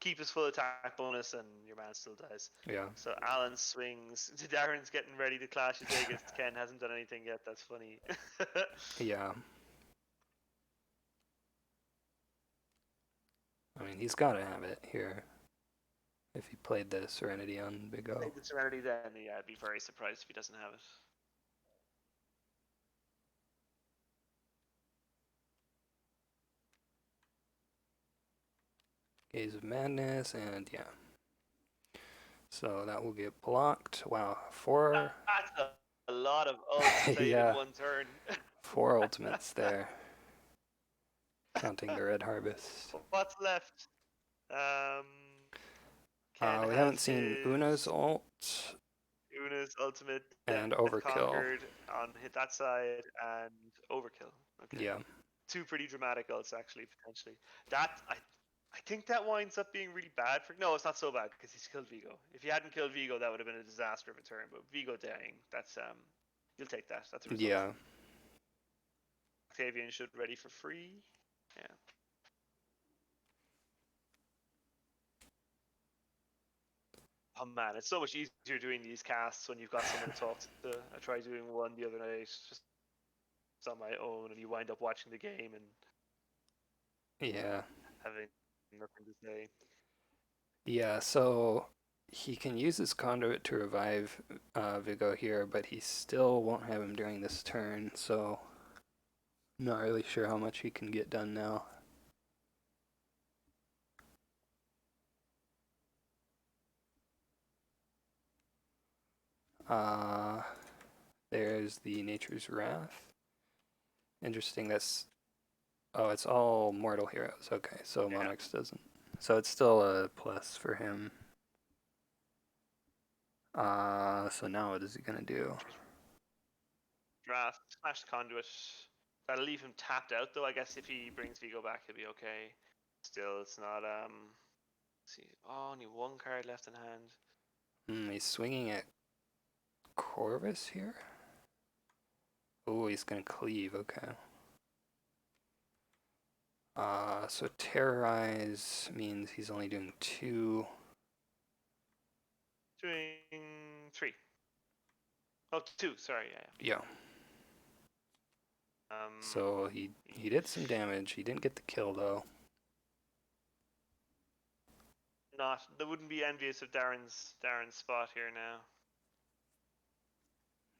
keep his full attack bonus, and your man still dies. Yeah. So Alan swings. Darren's getting ready to clash his Aegis. Ken hasn't done anything yet. That's funny. Yeah. I mean, he's got to have it here. If he played the Serenity on Big O. Take the Serenity then. Yeah, I'd be very surprised if he doesn't have it. Gaze of Madness, and yeah. So that will get blocked. Wow, 4. That's a lot of ults played in Yeah, one turn. 4 ultimates there. Counting the Red Harvest. What's left? Ken We has haven't seen Una's his ult Una's ultimate and Death Overkill. Conquered on hit that side and Overkill. Okay. Yeah. 2 pretty dramatic ults actually potentially. That I think that winds up being really bad for. No, it's not so bad because he's killed Vigo. If he hadn't killed Vigo, that would have been a disaster of a turn. But Vigo dying, that's you'll take that. That's a result. Yeah. Octavian should ready for free. Yeah. Oh man, it's so much easier doing these casts when you've got someone to talk to. I tried doing one the other night, just on my own, and you wind up watching the game and Yeah. having nothing to say. Yeah, so he can use his conduit to revive Vigo here, but he still won't have him during this turn, so not really sure how much he can get done now. Uh, there's the Nature's Wrath. Interesting, that's... Oh, it's all mortal heroes. Okay, so Yeah. Monarchs doesn't. So it's still a plus for him. So now what is he gonna do? Draft, smash the conduit. That'll leave him tapped out though. I guess if he brings Vigo back, he'll be okay. Still, it's not. Let's see, oh, only one card left in hand. He's swinging at Corvus here? Oh, he's gonna cleave, okay. So terrorize means he's only doing 2. Doing 3. Oh, 2. Sorry, yeah. Yeah. So he did some damage. He didn't get the kill though. Not. They wouldn't be envious of Darren's spot here now.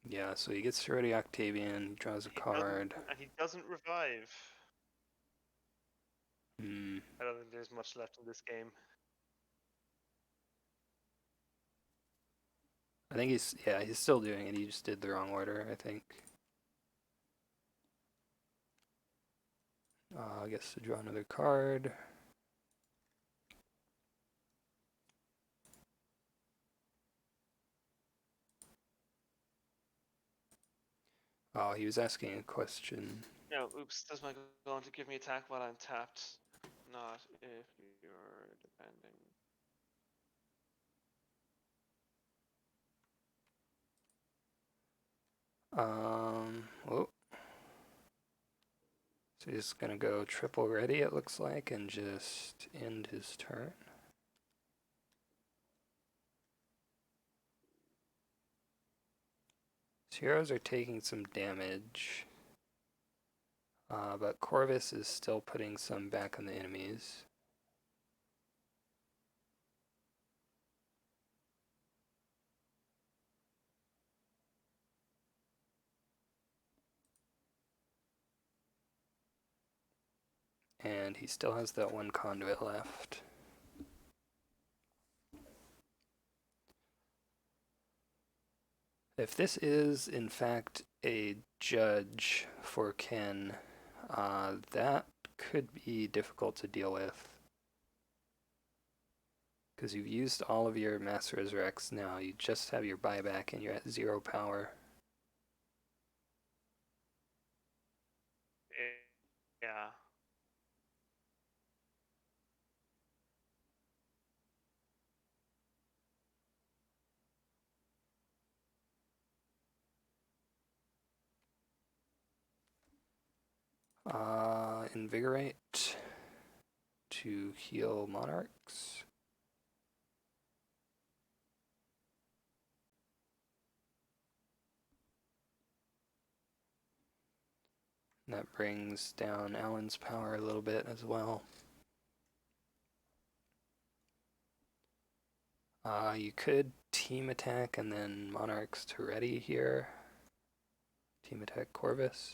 Yeah, so he gets ready Octavian, he draws a card. And he doesn't revive. Hmm. I don't think there's much left in this game. I think he's still doing it. He just did the wrong order, I think. I guess to draw another card. Oh, he was asking a question. No, oops, does my going to give me attack while I'm tapped? Not if you're defending. Oh. So he's gonna go triple ready, it looks like, and just end his turn. His heroes are taking some damage. But Corvus is still putting some back on the enemies. And he still has that one conduit left. If this is, in fact, a judge for Ken, that could be difficult to deal with. Because you've used all of your Mass Resurrects now. You just have your buyback and you're at 0 power. Yeah. Invigorate to heal Monarchs. And that brings down Alan's power a little bit as well. You could team attack and then Monarchs to ready here. Team attack Corvus.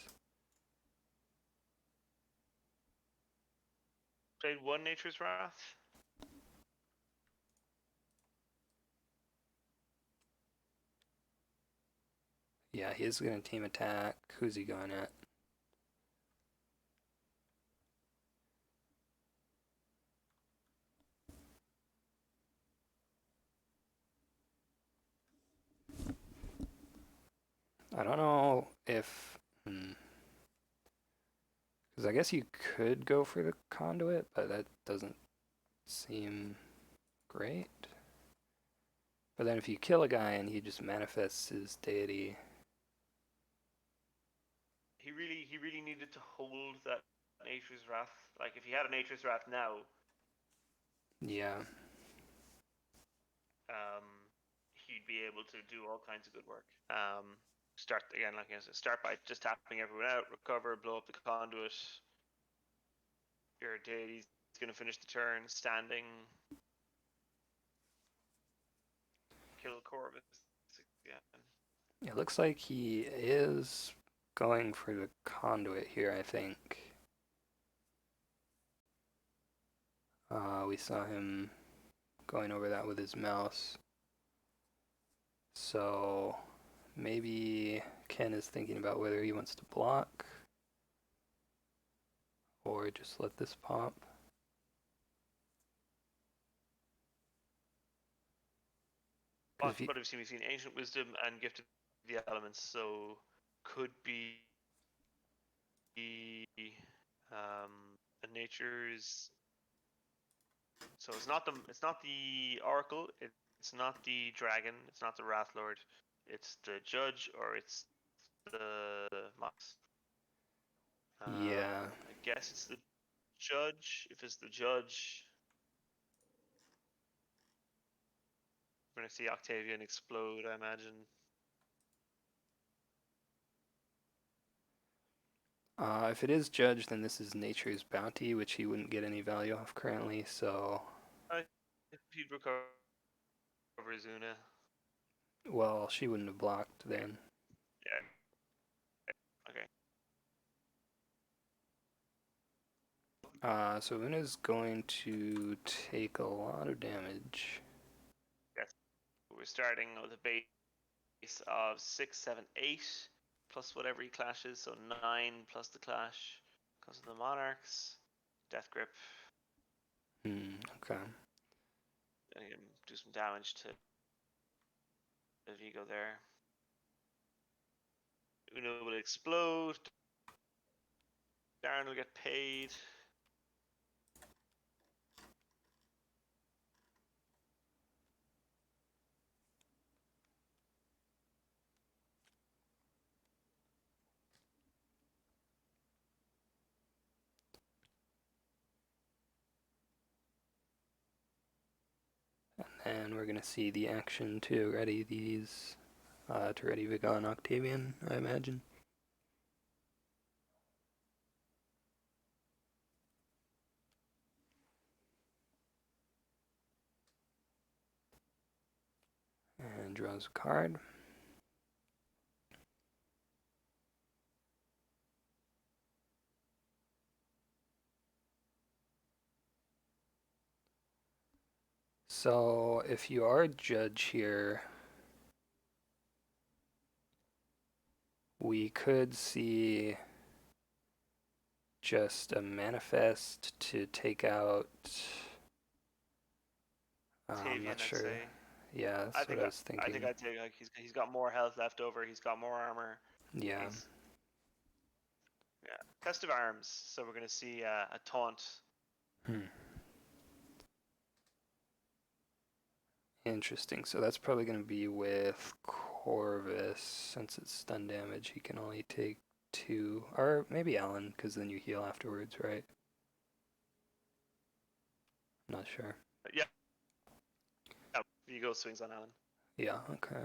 Played 1 Nature's Wrath. Yeah, he's going to team attack. Who's he going at? I don't know if... Because I guess you could go for the conduit, but that doesn't seem great. But then if you kill a guy and he just manifests his deity, he really needed to hold that Nature's Wrath. Like if he had a Nature's Wrath now, yeah. um, he'd be able to do all kinds of good work. Start again, like I said, start by just tapping everyone out, recover, blow up the conduit. Your deity's gonna finish the turn standing. Kill Corvus again. It looks like he is going for the conduit here, I think. We saw him going over that with his mouse. So maybe Ken is thinking about whether he wants to block or just let this pop. Because if you, What have we seen? Ancient Wisdom and Gifted the Elements, so could be a nature's. So it's not the Oracle, it's not the Dragon, it's not the Wrath Lord, it's the Judge or it's the Mox. yeah, I guess it's the Judge. If it's the Judge, we're gonna see Octavian explode, I imagine. if it is Judge, then this is Nature's Bounty, which he wouldn't get any value off currently, so, He'd recover Zuna. well, she wouldn't have blocked then. Yeah. Okay. So Una's going to take a lot of damage. Yes. We're starting with a base of 6, 7, 8, plus whatever he clashes, so 9 plus the clash. Because of the Monarchs. Death Grip. Okay. And do some damage to Vigo there. Una will explode. Darren will get paid. And we're going to see the action to ready these, to ready Vigo and Octavian, I imagine. And draws a card. So if you are a judge here, we could see just a manifest to take out. I'm Octavian, not I'd sure. say. Yeah, I that's what think I I, was I think thinking. I'd say like he's got more health left over. He's got more armor. Yeah. He's yeah. Test of arms. So we're gonna see a taunt. Hmm. Interesting. So that's probably going to be with Corvus. Since it's stun damage, he can only take 2. Or maybe Alan, because then you heal afterwards, right? Not sure. Yeah. Yeah. Vigo swings on Alan. Yeah, okay.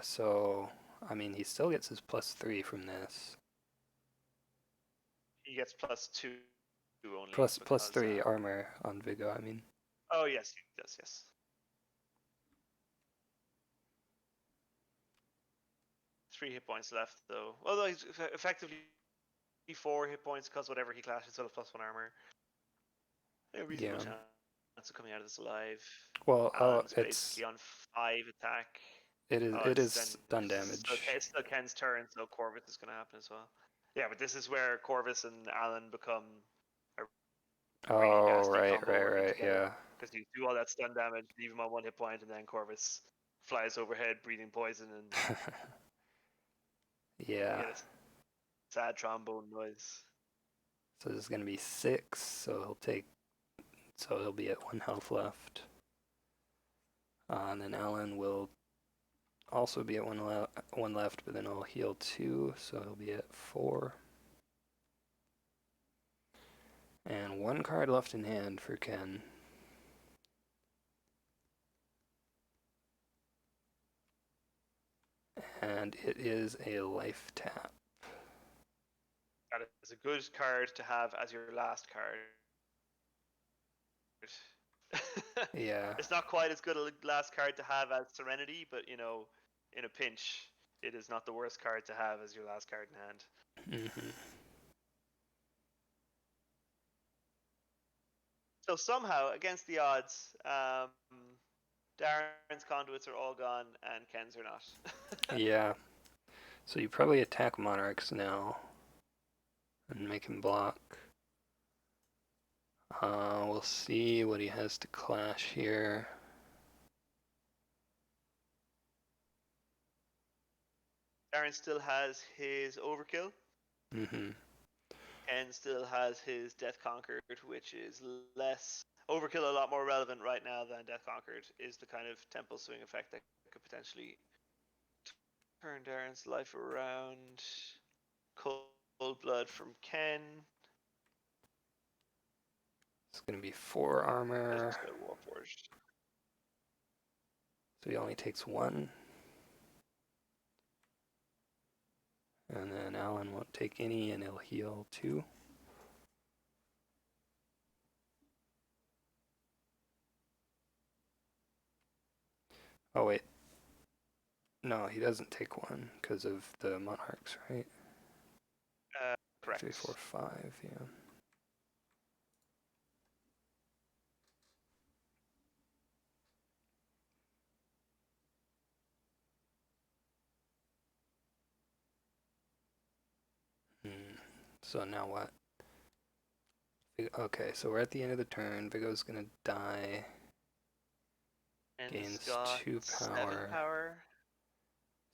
So, I mean, he still gets his +3 from this. He gets +2 only Plus because 3 armor on Vigo, I mean. oh yes, he does, yes. 3 hit points left though. Although he's effectively 4 hit points because whatever he clashes will have +1 armor. A reasonable Yeah. chance of coming out of this alive. Well, Alan's basically on 5 attack. Oh, it is then stun damage. it's still Ken's turn, so Corvus is going to happen as well. Yeah, but this is where Corvus and Alan become a really Oh, nasty right, combo right, working right, together. yeah. Because you do all that stun damage, leave him on 1 hit point, and then Corvus flies overhead, breathing poison, and Yeah. you get Sad trombone noise. So this is going to be 6, so he'll be at 1 health left. And then Alan will also be at 1 left, but then I'll heal 2, so he'll be at 4. And 1 card left in hand for Ken. And it is a life tap. That is a good card to have as your last card. Yeah. It's not quite as good a last card to have as Serenity, but you know, in a pinch, it is not the worst card to have as your last card in hand. Mm-hmm. So somehow, against the odds, Darren's conduits are all gone and Ken's are not. Yeah. So you probably attack Monarchs now and make him block. We'll see what he has to clash here. Darren still has his Overkill. Mm-hmm. Ken still has his Death Conquered, which is less Overkill, a lot more relevant right now than Death Conquered. Is the kind of tempo swing effect that could potentially turn Darren's life around. Cold Blood from Ken. It's going to be 4 armor. Warforged. So he only takes 1. And then Alan won't take any, and he'll heal 2. Oh, wait. No, he doesn't take 1 because of the Monarchs, right? Correct. 3, 4, 5, yeah. So now what? Okay, so we're at the end of the turn. Vigo's gonna die. And Gains got 2 7 power.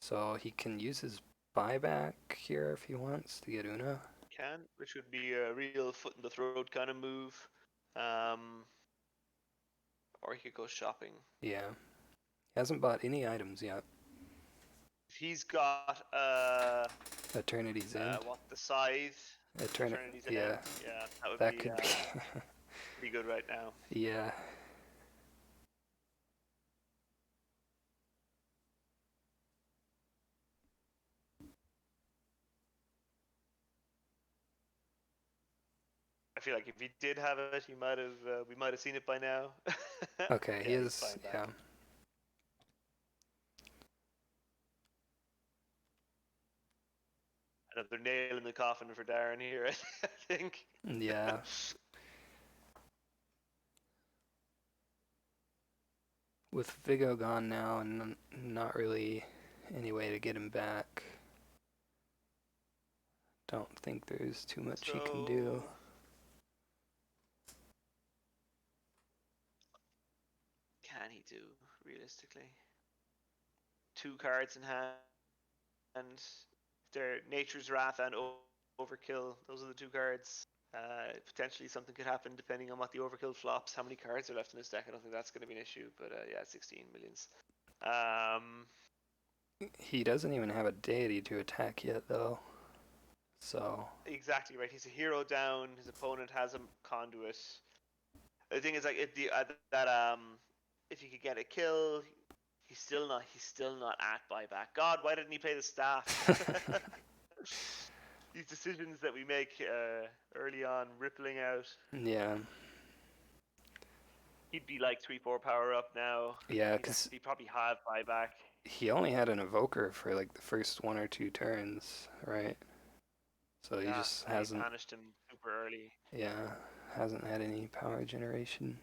So he can use his buyback here if he wants to get Una. Can, which would be a real foot in the throat kind of move. Or he could go shopping. Yeah. He hasn't bought any items yet. He's got Eternity's End. what, the Scythe? Eternity's Yeah. End. Yeah, that would That be could be. pretty good right now. Yeah. I feel like if he did have it, he might have. We might have seen it by now. Okay, Yeah, he he's is. fine back. Yeah. Another nail in the coffin for Darren here, I think. Yeah. With Vigo gone now and not really any way to get him back, don't think there's too much he can do. Can he do, realistically? 2 cards in hand. And they're Nature's Wrath and Overkill. Those are the 2 cards. Potentially something could happen depending on what the Overkill flops. How many cards are left in his deck? I don't think that's going to be an issue. But yeah, 16 millions. He doesn't even have a deity to attack yet, though. So exactly right. He's a hero down. His opponent has a conduit. The thing is, like, if he could get a kill, he's still not at buyback. God, why didn't he play the staff? These decisions that we make early on, rippling out. yeah. He'd be like 3-4 power up now. Yeah, because he probably have buyback. he only had an evoker for like the first 1 or 2 turns, right? So he just hasn't. He banished him super early. Yeah, hasn't had any power generation.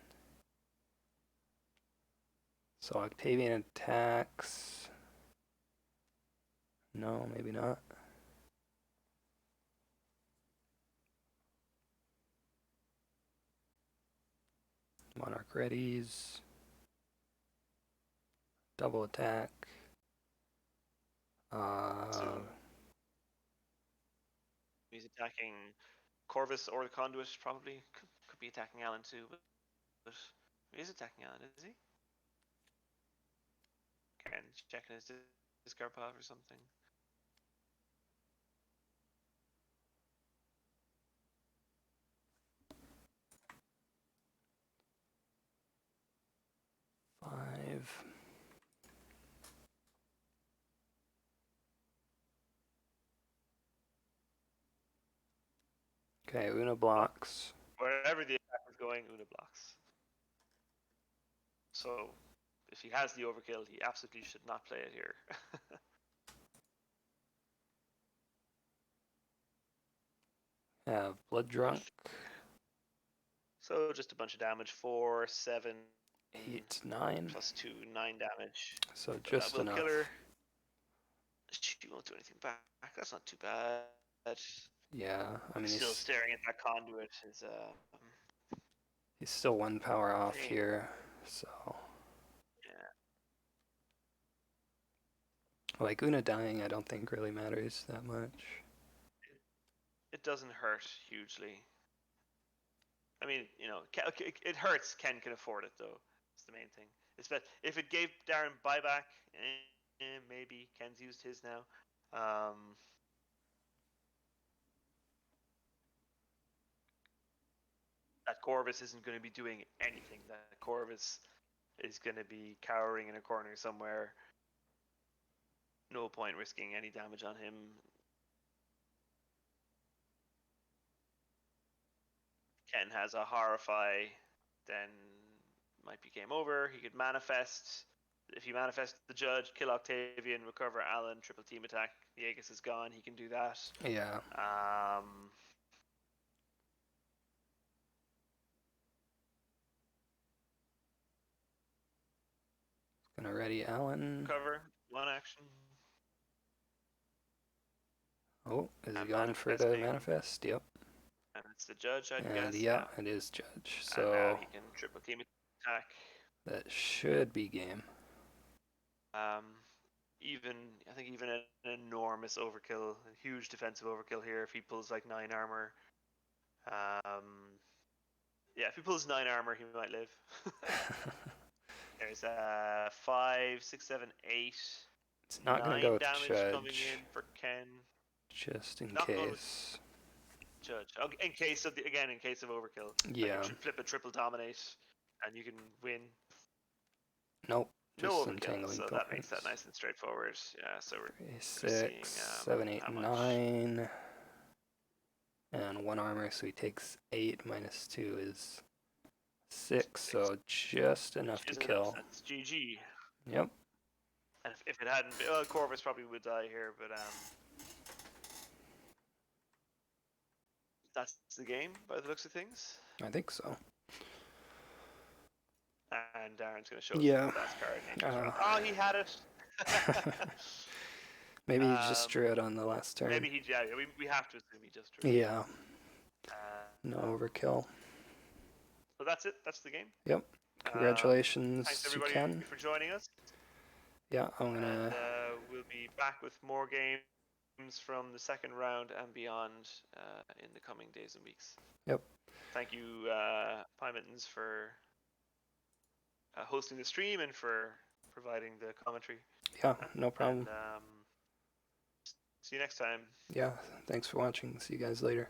So Octavian attacks. No, maybe not. Monarch readies. Double attack. he's attacking Corvus or the Conduit, probably. Could be attacking Alan too, but he is attacking Alan, is he? Ken checking his discard pile or something. Five. Okay, Una blocks. Wherever the attack is going, Una blocks. So, if he has the overkill, he absolutely should not play it here. Have Blood Drunk. So, just a bunch of damage. 4, 7, 8, 9. plus 2, 9 damage. So just enough. Killer. She won't do anything back. That's not too bad. Yeah, I mean, Still staring at that conduit. He's still 1 power off here, so. Yeah. Like, Una dying, I don't think really matters that much. It doesn't hurt hugely. I mean, you know, it hurts. Ken can afford it, though. It's the main thing. If it gave Darren buyback, maybe Ken's used his now. That Corvus isn't going to be doing anything. That Corvus is going to be cowering in a corner somewhere. No point risking any damage on him. Ken has a Horrify, then might be game over. He could manifest. If he manifests the Judge, kill Octavian, recover Alan, triple team attack. The Aegis is gone. He can do that. Yeah. Gonna ready Alan. Cover, 1 action. Oh, is he gone for the manifest? Yep. And it's the Judge, I guess. Yeah, it is Judge. So and now he can triple team attack. That should be game. I think even an enormous overkill, a huge defensive overkill here. If he pulls like 9 armor, yeah, if he pulls 9 armor, he might live. There's 5, 6, 7, 8. It's not gonna go with damage Judge. coming in for Ken. Just in not case. Judge. In case of overkill. Yeah. Like flip a triple dominate, and you can win. Nope. No entangling overkill, so that makes that nice and straightforward. Yeah, so we're 6, 7, 8, 9, and 1 armor, so he takes 8 minus 2 is 6, so just enough to kill. That's GG. Yep. And if it hadn't been, Corvus probably would die here, but that's the game by the looks of things. I think so. And Darren's going to show us the last card. Oh, he had it. Maybe he just drew it on the last turn. Maybe we have to assume he just drew it. Yeah. No overkill. So that's it. That's the game. Yep. Congratulations thanks to everybody Ken. for joining us. Yeah, I'm gonna. And, we'll be back with more games from the second round and beyond in the coming days and weeks. Yep. Thank you, pyjamarama, for hosting the stream and for providing the commentary. Yeah, no problem. And, see you next time. Yeah, thanks for watching. See you guys later.